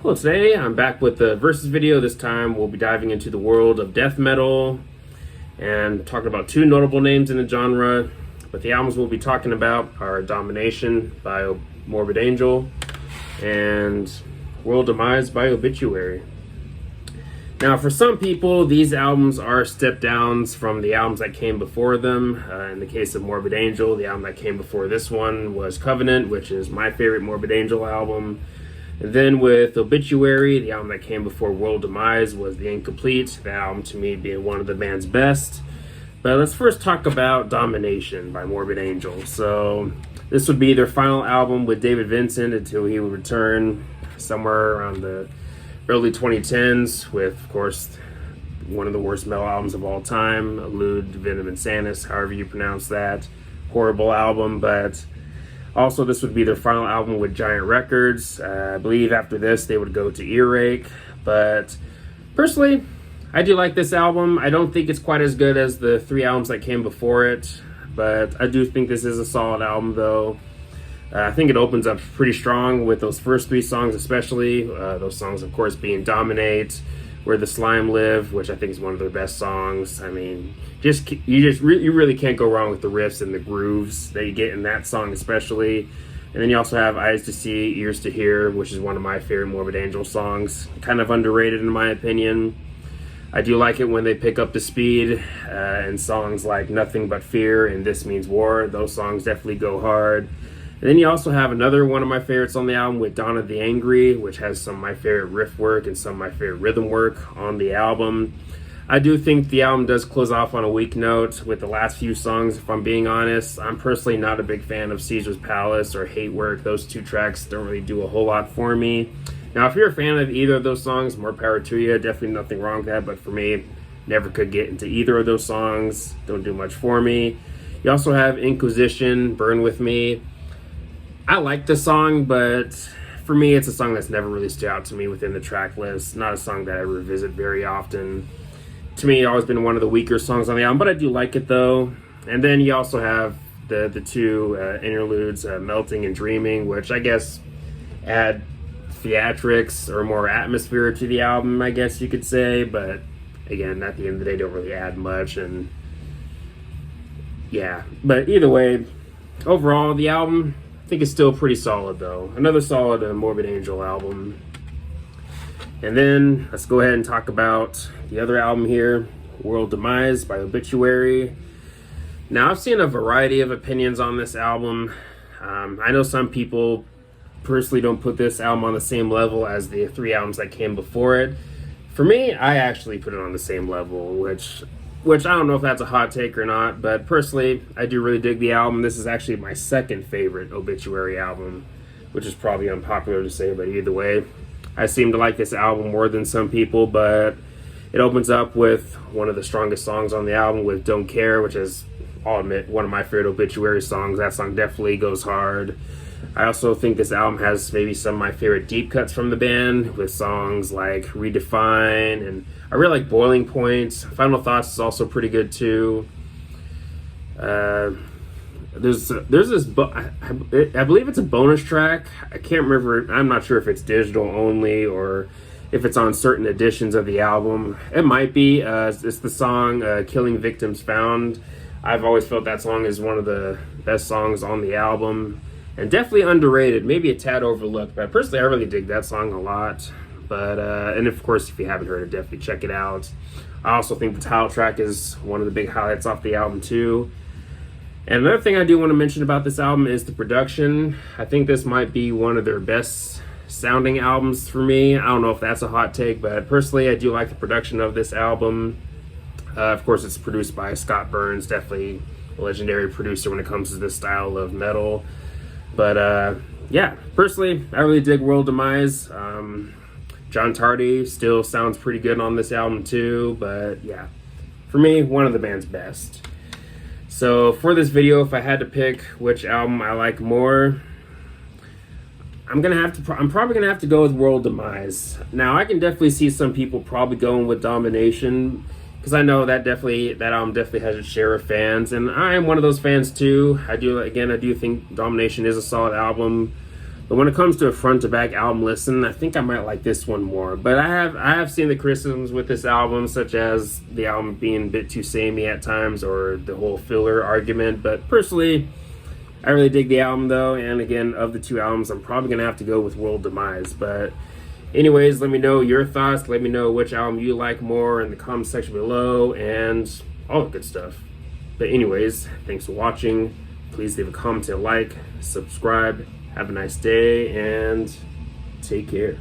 Hello, today I'm back with the Versus video. This time we'll be diving into the world of death metal and talking about two notable names in the genre. But the albums we'll be talking about are Domination by Morbid Angel and World Demise by Obituary. Now, for some people, these albums are step downs from the albums that came before them. In the case of Morbid Angel, the album that came before this one was Covenant, which is my favorite Morbid Angel album. And then with Obituary, the album that came before World Demise was The Incomplete, the album to me being one of the band's best. But let's first talk about Domination by Morbid Angel. So this would be their final album with David Vincent until he would return somewhere around the early 2010s with, of course, one of the worst metal albums of all time, Elude, Venom and Sanus, however you pronounce that. Horrible album, but also this would be their final album with Giant Records. I believe after this they would go to Earache, but personally, I do like this album. I don't think it's quite as good as the three albums that came before it, but I do think this is a solid album though. I think it opens up pretty strong with those first three songs, especially those songs, of course, being Dominate, Where the Slime Live, which I think is one of their best songs. I mean, you really can't go wrong with the riffs and the grooves that you get in that song, especially. And then you also have Eyes to See, Ears to Hear, which is one of my favorite Morbid Angel songs. Kind of underrated in my opinion. I do like it when they pick up the speed, and songs like Nothing But Fear and This Means War. Those songs definitely go hard. And then you also have another one of my favorites on the album with Dawn of the Angry, which has some of my favorite riff work and some of my favorite rhythm work on the album. I do think the album does close off on a weak note with the last few songs, if I'm being honest. I'm personally not a big fan of Caesar's Palace or Hate Work. Those two tracks don't really do a whole lot for me. Now, if you're a fan of either of those songs, more power to you. Definitely nothing wrong with that, but for me, never could get into either of those songs. Don't do much for me. You also have Inquisition, Burn With Me. I like the song, but for me, it's a song that's never really stood out to me within the track list. Not a song that I revisit very often. To me, it's always been one of the weaker songs on the album, but I do like it though. And then you also have the two interludes, Melting and Dreaming, which I guess add theatrics or more atmosphere to the album, I guess you could say. But again, at the end of the day, don't really add much. And yeah, but either way, overall, the album, I think it's still pretty solid though. Another solid Morbid Angel album. And then let's go ahead and talk about the other album here, World Demise by Obituary. Now, I've seen a variety of opinions on this album. I know some people personally don't put this album on the same level as the three albums that came before it. For me, I actually put it on the same level, which I don't know if that's a hot take or not, but personally, I do really dig the album. This is actually my second favorite Obituary album, which is probably unpopular to say, but either way, I seem to like this album more than some people. But it opens up with one of the strongest songs on the album with Don't Care, which is, I'll admit, one of my favorite Obituary songs. That song definitely goes hard. I also think this album has maybe some of my favorite deep cuts from the band with songs like Redefine, and I really like Boiling Point. Final Thoughts is also pretty good too. There's this, I believe it's a bonus track. I can't remember. I'm not sure if it's digital only or if it's on certain editions of the album. It might be. It's the song Killing Victims Found. I've always felt that song is one of the best songs on the album. And definitely underrated, maybe a tad overlooked, but personally I really dig that song a lot. But and of course, if you haven't heard it, definitely check it out. I also think the title track is one of the big highlights off the album too. And another thing I do want to mention about this album is the production. I think this might be one of their best sounding albums for me. I don't know if that's a hot take, but personally I do like the production of this album. Of course, it's produced by Scott Burns, definitely a legendary producer when it comes to this style of metal. But yeah, personally, I really dig World Demise. John Tardy still sounds pretty good on this album too, but yeah, for me, one of the band's best. So for this video, if I had to pick which album I like more, I'm probably gonna have to go with World Demise. Now, I can definitely see some people probably going with Domination, because I know that album definitely has its share of fans, and I am one of those fans too. I do think Domination is a solid album. But when it comes to a front to back album listen, I think I might like this one more. But I have seen the criticisms with this album, such as the album being a bit too samey at times, or the whole filler argument. But personally, I really dig the album though. And again, of the two albums, I'm probably gonna have to go with World Demise. But anyways, let me know your thoughts. Let me know which album you like more in the comment section below, and all the good stuff. But anyways, thanks for watching. Please leave a comment and a like, subscribe. Have a nice day, and take care.